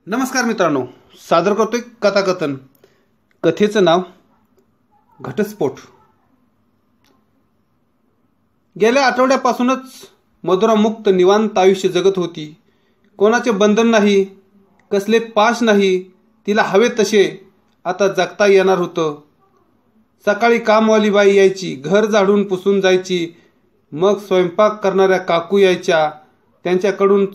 नमस्कार मित्रांनो, सादर करतोय कथाकथन. कथेचं नाव घटस्फोट. गेल्या आठवड्यापासूनच मधुरा मुक्त निवांत आयुष्य जगत होती. कोणाचे बंधन नाही, कसले पाश नाही. तिला हवे तसे आता जगता येणार होतं. सकाळी कामवाली बाई यायची, घर झाडून पुसून जायची. मग स्वयंपाक करणाऱ्या काकू यायच्या. त्यांच्याकडून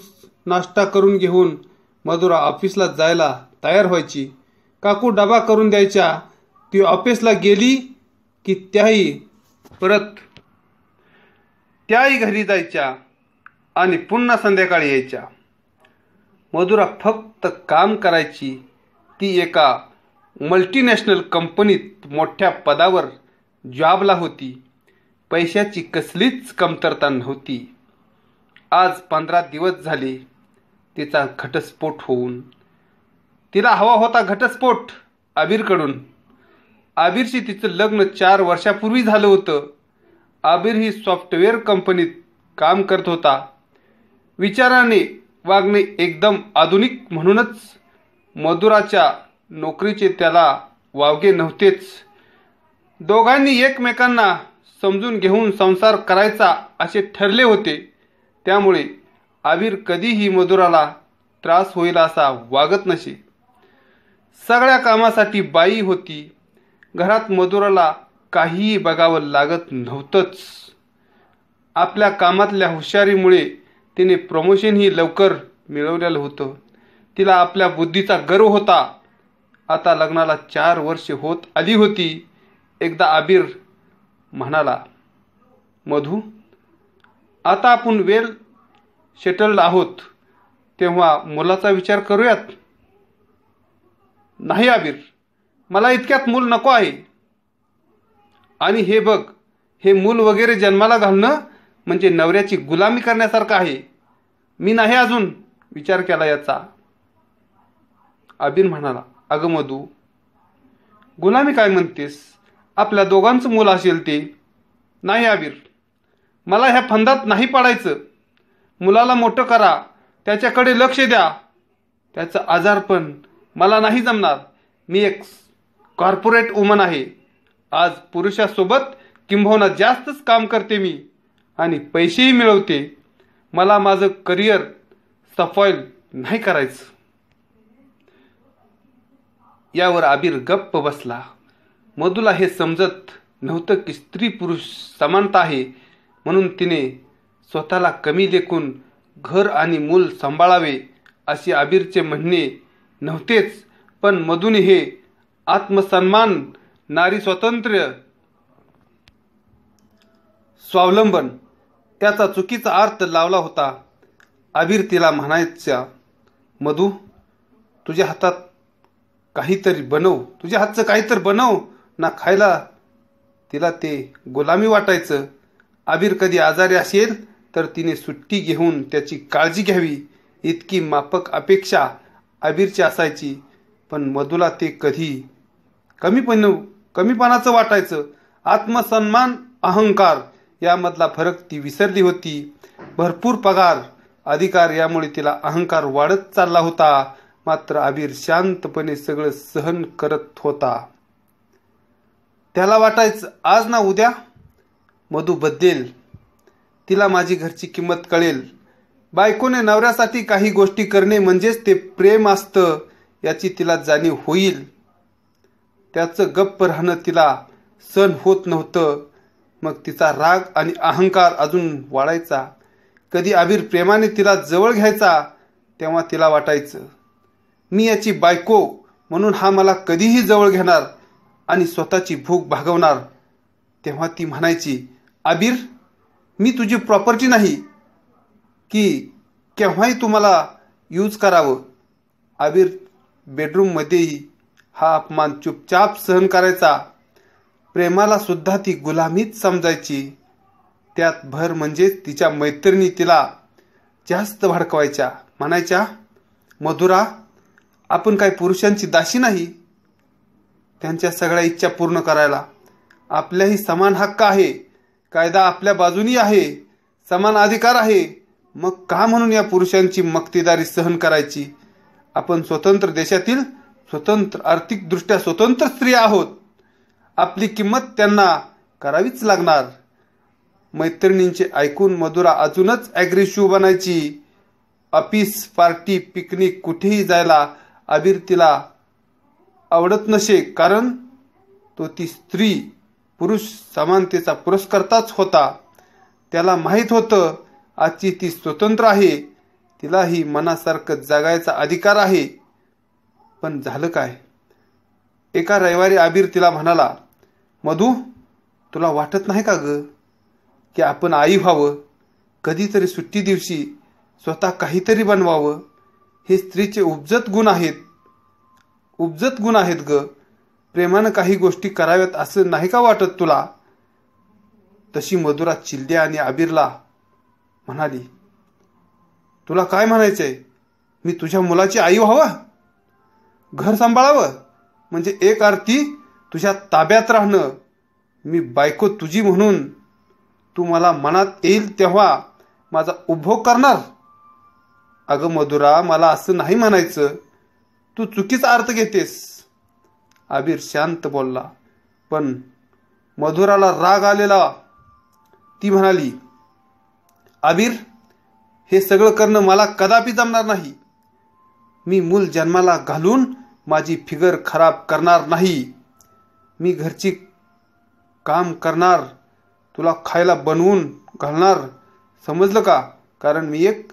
नाश्ता करून घेऊन मधुरा ऑफिसला जायला तयार व्हायची. काकू डबा करून द्यायच्या. ती ऑफिसला गेली की त्याही घरी जायच्या आणि पुन्हा संध्याकाळी यायच्या. मधुरा फक्त काम करायची. ती एका मल्टीनॅशनल कंपनीत मोठ्या पदावर जॉबला होती. पैशाची कसलीच कमतरता नव्हती. आज 15 दिवस झाले तिचा घटस्फोट होऊन. तिला हवा होता घटस्फोट आबिरकडून. आबिरशी तिचं लग्न 4 वर्षापूर्वी झालं होतं. आबिर ही सॉफ्टवेअर कंपनीत काम करत होता. विचाराने वागणे एकदम आधुनिक. म्हणूनच मधुराच्या नोकरीचे त्याला वावगे नव्हतेच. दोघांनी एकमेकांना समजून घेऊन संसार करायचा असे ठरले होते. त्यामुळे आबिर कधीही मधुराला त्रास होईल असा वागत नसे. सगळ्या कामासाठी बाई होती. घरात मधुराला काहीही बघावं लागत नव्हतंच. आपल्या कामातल्या हुशारीमुळे तिने प्रमोशनही लवकर मिळवलेलं होतं. तिला आपल्या बुद्धीचा गर्व होता. आता लग्नाला 4 वर्षे होत आली होती. एकदा आबिर म्हणाला, मधू, आता आपण वेल सेटल्ड आहोत, तेव्हा मुलाचा विचार करूयात. नाही आबिर, मला इतक्यात मूल नको आहे. आणि हे बघ, हे मूल वगैरे जन्माला घालणं म्हणजे नवऱ्याची गुलामी करण्यासारखं आहे. मी नाही अजून विचार केला याचा. आबिर म्हणाला, अगं मधू, गुलामी काय म्हणतेस? आपल्या दोघांचं मूल असेल ते. नाही आबिर, मला ह्या फंदात नाही पडायचं. मुलाला मोठं करा, त्याच्याकडे लक्ष द्या. त्याचं आजारपण मला नाही जमणार. मी एक कॉर्पोरेट वुमन आहे. आज पुरुषासोबत किंबहुना जास्तच काम करते मी आणि पैसेही मिळवते. मला माझं करिअर सफाईल नाही करायचं. यावर आबिर गप्प बसला. मधूला हे समजत नव्हतं की स्त्री पुरुष समानता आहे म्हणून तिने स्वतःला कमी लेखून घर आणि मूल सांभाळावे असे आबिरचे म्हणणे नव्हतेच. पण मधूने हे आत्मसन्मान, नारी स्वातंत्र्य, स्वावलंबन त्याचा चुकीचा अर्थ लावला होता. आबिर तिला म्हणायचा, मधू, तुझ्या हातात काहीतरी बनव, तुझ्या हातचं काहीतरी बनव ना खायला. तिला ते गुलामी वाटायचं. आबिर कधी आजारी असेल तर तिने सुट्टी घेऊन त्याची काळजी घ्यावी इतकी माफक अपेक्षा आबिरची असायची. पण मधूला ते कधी कमीपणाचं वाटायचं. आत्मसन्मान, अहंकार यामधला फरक ती विसरली होती. भरपूर पगार, अधिकार यामुळे तिला अहंकार वाढत चालला होता. मात्र आबिर शांतपणे सगळं सहन करत होता. त्याला वाटायचं, आज ना उद्या मधू बदलेल. तिला माझी घरची किंमत कळेल. बायकोने नवऱ्यासाठी काही गोष्टी करणे म्हणजेच ते प्रेम असतं याची तिला जाणीव होईल. त्याचं गप्प राहणं तिला सहन होत नव्हतं. मग तिचा राग आणि अहंकार अजून वाढायचा. कधी आबिर प्रेमाने तिला जवळ घ्यायचा तेव्हा तिला वाटायचं, मी याची बायको म्हणून हा मला कधीही जवळ घेणार आणि स्वतःची भूक भागवणार. तेव्हा ती म्हणायची, आबिर, मी तुझी प्रॉपर्टी नाही की केव्हाही तुम्हाला यूज करावं. आबिर बेडरूममध्येही हा अपमान चुपचाप सहन करायचा. प्रेमाला सुद्धा ती गुलामीच समजायची. त्यात भर म्हणजे तिच्या मैत्रिणी तिला जास्त भडकवायच्या. म्हणायच्या, मधुरा, आपण काय पुरुषांची दासी नाही. त्यांच्या सगळ्या इच्छा पूर्ण करायला आपल्याही समान हक्क आहे. कायदा आपल्या बाजूनी आहे. समान अधिकार आहे. मग का म्हणून या पुरुषांची मक्तेदारी सहन करायची? आपण स्वतंत्र देशातील स्वतंत्र आर्थिकदृष्ट्या स्वतंत्र स्त्री आहोत. आपली किंमत त्यांना करावीच लागणार. मैत्रिणींचे ऐकून मधुरा अजूनच ॲग्रेसिव्ह बनायची. ऑफिस, पार्टी, पिकनिक कुठेही जायला आबिर तिला आवडत नसे, कारण तो ती स्त्री पुरुष समानतेचा पुरस्कर्ताच होता. त्याला माहीत होतं आजची ती स्वतंत्र आहे, तिलाही मनासारखं जगायचा अधिकार आहे. पण झालं काय? एका रविवारी आबिर तिला म्हणाला, मधू, तुला वाटत नाही का ग की आपण आई व्हावं? कधीतरी सुट्टी दिवशी स्वतः काहीतरी बनवावं. हे स्त्रीचे उपजत गुण आहेत ग. प्रेमानं काही गोष्टी कराव्यात असं नाही का वाटत तुला? तशी मधुरा चिल्ल्या आणि आबिरला म्हणाली, तुला काय म्हणायचंय? मी तुझ्या मुलाची आई व्हावं? घर सांभाळावं? म्हणजे एक अर्थी तुझ्या ताब्यात राहणं? मी बायको तुझी म्हणून तू मला मनात येईल तेव्हा माझा उपभोग करणार? अगं मधुरा, मला असं नाही म्हणायचं. तू चुकीचा अर्थ घेतेस. आबिर शांत बोलला, पण मधुराला राग आलेला. ती म्हणाली, आबिर, हे सगळं करणं मला कदापि जमणार नाही. मी मूल जन्माला घालून माझी फिगर खराब करणार नाही. मी घरची काम करणार, तुला खायला बनवून घालणार, समजलं का? कारण मी एक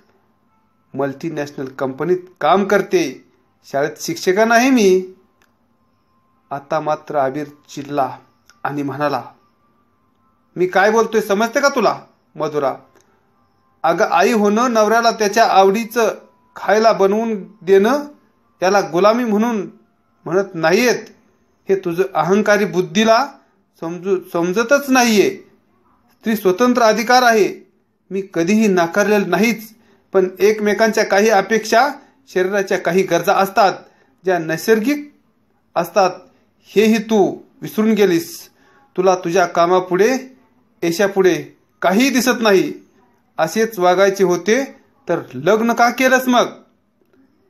मल्टीनॅशनल कंपनीत काम करते. शाळेत शिक्षिका नाही मी. आता मात्र आबिर चिडला आणि म्हणाला, मी काय बोलतोय समजते का तुला? मधुरा, अगं, आई होणं, नवऱ्याला त्याच्या आवडीचं खायला बनवून देणं, त्याला गुलामी म्हणून म्हणत नाहीयेत. हे तुझं अहंकारी बुद्धीला समजतच नाहीये. स्त्री स्वतंत्र अधिकार आहे, मी कधीही नाकारलेलं नाहीच. पण एकमेकांच्या काही अपेक्षा, शरीराच्या काही गरजा असतात ज्या नैसर्गिक असतात, हेही तू विसरून गेलीस. तुला तुझ्या कामापुढे, यशापुढे काही दिसत नाही. असेच वागायचे होते तर लग्न का केलंस मग?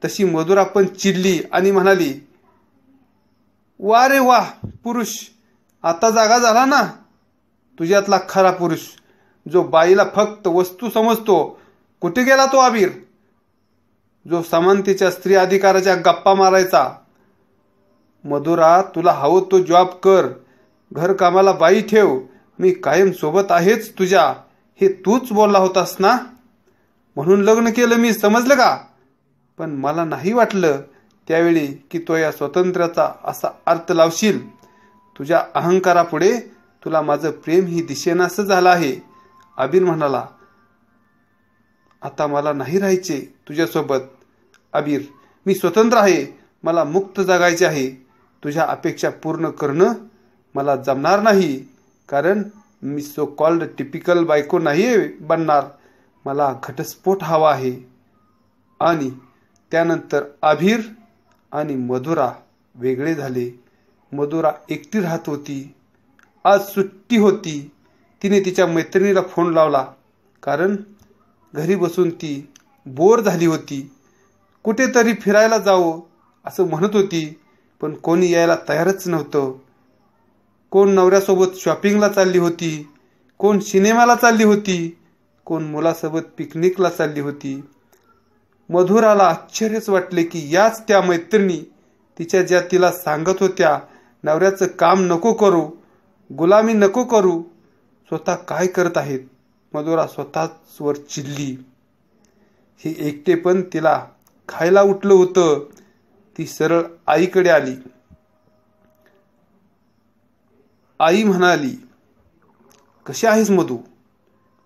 तशी मधुरा पण चिडली आणि म्हणाली, वा रे वा, पुरुष आता जागा झाला ना. तुझ्यातला खरा पुरुष, जो बाईला फक्त वस्तू समजतो. कुठे गेला तो आबिर, जो समानतेच्या स्त्री अधिकाराच्या गप्पा मारायचा? मधुरा, तुला हवं तो जॉब कर, घर कामाला बाई ठेव, मी कायम सोबत आहेच तुझ्या, हे तूच बोलला होतास ना. म्हणून लग्न केलं मी, समजलं का? पण मला नाही वाटलं त्यावेळी की तो या स्वातंत्र्याचा असा अर्थ लावशील. तुझ्या अहंकारापुढे तुला माझं प्रेम ही दिसेनासं झालं आहे. आबिर म्हणाला, आता मला नाही राहायचे तुझ्यासोबत. आबिर, मी स्वतंत्र आहे, मला मुक्त जगायचे आहे. तुझ्या अपेक्षा पूर्ण करणं मला जमणार नाही, कारण मी सो कॉल्ड टिपिकल बायको नाही बनणार. मला घटस्फोट हवा आहे. आणि त्यानंतर आबिर आणि मधुरा वेगळे झाले. मधुरा एकटी राहत होती. आज सुट्टी होती. तिने तिच्या मैत्रिणीला फोन लावला, कारण घरी बसून ती बोर झाली होती. कुठेतरी फिरायला जावं असं म्हणत होती, पण कोणी यायला तयारच नव्हतं. कोण नवऱ्यासोबत शॉपिंगला चालली होती, कोण सिनेमाला चालली होती, कोण मुलासोबत पिकनिकला चालली होती. मधुराला आश्चर्यच वाटले की याच त्या मैत्रिणी तिच्या ज्या तिला सांगत होत्या, नवऱ्याचं काम नको करू, गुलामी नको करू, स्वतः काय करत आहेत. मधुरा स्वतःवर चिडली. हे एकटेपण तिला खायला उठलं होतं. ती सरळ आईकडे आली. आई म्हणाली, कशी आहेस मधू?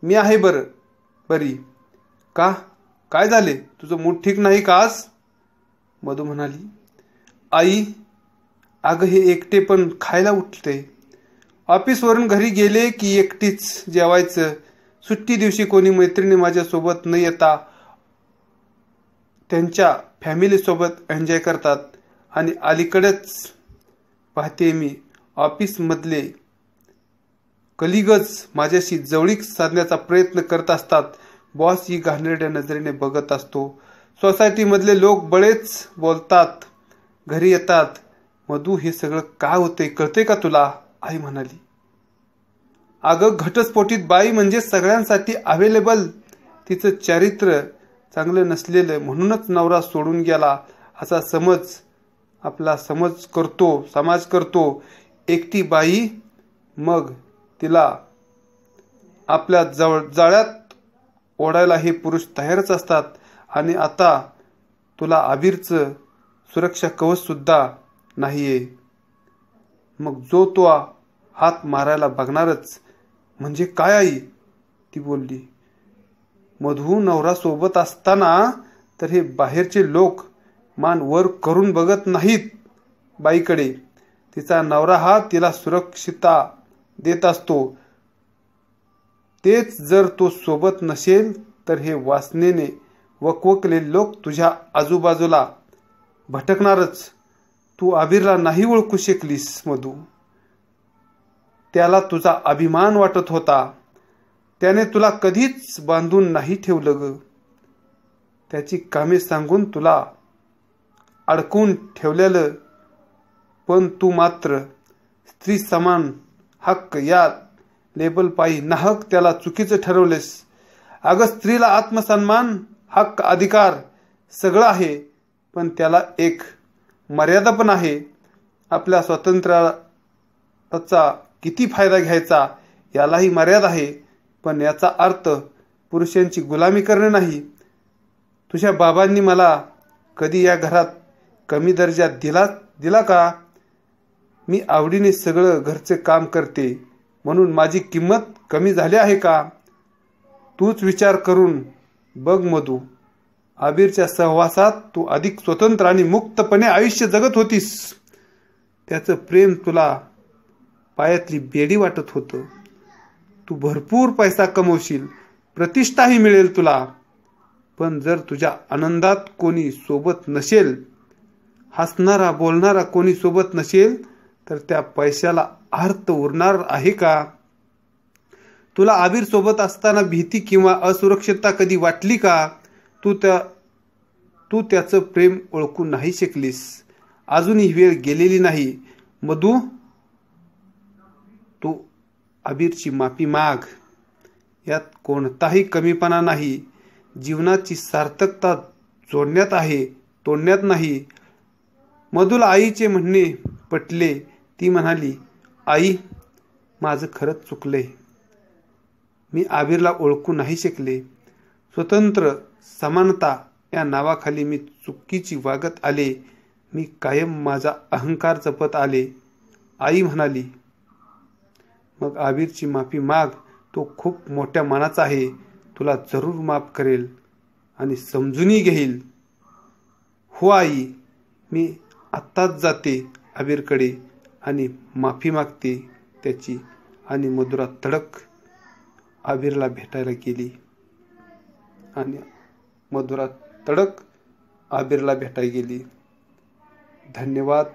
मी आहे बरी. का, काय झाले? तुझं मूड ठीक नाही का आज? मधू म्हणाली, आई, अगं हे एकटेपण खायला उठते. ऑफिसवरून घरी गेले की एकटीच जेवायचं. सुट्टी दिवशी कोणी मैत्रिणी माझ्यासोबत न येता त्यांच्या फॅमिलीसोबत एन्जॉय करतात. आणि अलीकडेच पाहते मी, ऑफिसमधले कलिगज माझ्याशी जवळीक साधण्याचा प्रयत्न करत असतात. बॉस ही घाणेरड्या नजरेने बघत असतो. सोसायटीमधले लोक बरेच बोलतात, घरी येतात. मधू, हे सगळं का होते कळते का तुला? आई म्हणाली. अगं, घटस्फोटित बाई म्हणजे सगळ्यांसाठी अवेलेबल. तिचं चारित्र्य चांगलं नसलेलं म्हणूनच नवरा सोडून गेला असा आपला समाज करतो. एकटी बाई, मग तिला आपल्या जाळ्यात ओढायला हे पुरुष तयारच असतात. आणि आता तुला आबिरचं सुरक्षा कवच सुद्धा नाहीये. मग जो तो हात मारायला बघणारच. म्हणजे काय आई? ती बोलली. मधू, नवरा सोबत असताना तर हे बाहेरचे लोक मान वर करून बघत नाहीत बाईकडे. तिचा नवरा हा तिला सुरक्षितता देत असतो. तेच जर तो सोबत नसेल तर हे वासनेने वकवकलेले लोक तुझ्या आजूबाजूला भटकणारच. तू आबिरला नाही ओळखू शकलीस मधू. त्याला तुझा अभिमान वाटत होता. त्याने तुला कधीच बांधून नाही ठेवलं ग. त्याची कामे सांगून तुला अडकवून ठेवलेलं. पण तू मात्र स्त्री समान हक्क या लेबल पायी नाहक त्याला चुकीचं ठरवलेस. अगं, स्त्रीला आत्मसन्मान, हक्क, अधिकार सगळं आहे, पण त्याला एक मर्यादा पण आहे. आपल्या स्वातंत्र्याचा किती फायदा घ्यायचा यालाही मर्यादा आहे. पण याचा अर्थ पुरुषांची गुलामी करणे नाही. तुझ्या बाबांनी मला कधी या घरात कमी दर्जा दिला का? मी आवडीने सगळं घरचे काम करते म्हणून माझी किंमत कमी झाली आहे का? तूच विचार करून बघ मधू. आबिरच्या सहवासात तू अधिक स्वतंत्र आणि मुक्तपणे आयुष्य जगत होतीस. त्याचं प्रेम तुला पायातली बेडी वाटत होतं. तू भरपूर पैसा कमवशील, प्रतिष्ठाही मिळेल तुला. पण जर तुझ्या आनंदात कोणी सोबत नसेल, हसणारा बोलणारा कोणी सोबत नसेल, तर त्या पैशाला अर्थ उरणार आहे का? तुला आबिर सोबत असताना भीती किंवा असुरक्षितता कधी वाटली का? तू त्याचं प्रेम ओळखू नाही शकलीस. अजूनही वेळ गेलेली नाही मधू. तू आबिरची माफी माग. यात कोणताही कमीपणा नाही. जीवनाची सार्थकता जोडण्यात आहे, तोडण्यात नाही. मधूला आईचे म्हणणे पटले. ती म्हणाली, आई, माझं खरंच चुकलंय. मी आबिरला ओळखू नाही शकले. स्वतंत्र, समानता या नावाखाली मी चुकीची वागत आले. मी कायम माझा अहंकार जपत आले. आई म्हणाली, मग आबिरची माफी माग. तो खूप मोठ्या मनाचा आहे. तुला जरूर माफ करेल आणि समजूनही घेईल. हो आई, मी आत्ताच जाते आबिरकडे आणि माफी मागते त्याची. आणि मधुरा तडक आबिरला भेटायला गेली. धन्यवाद.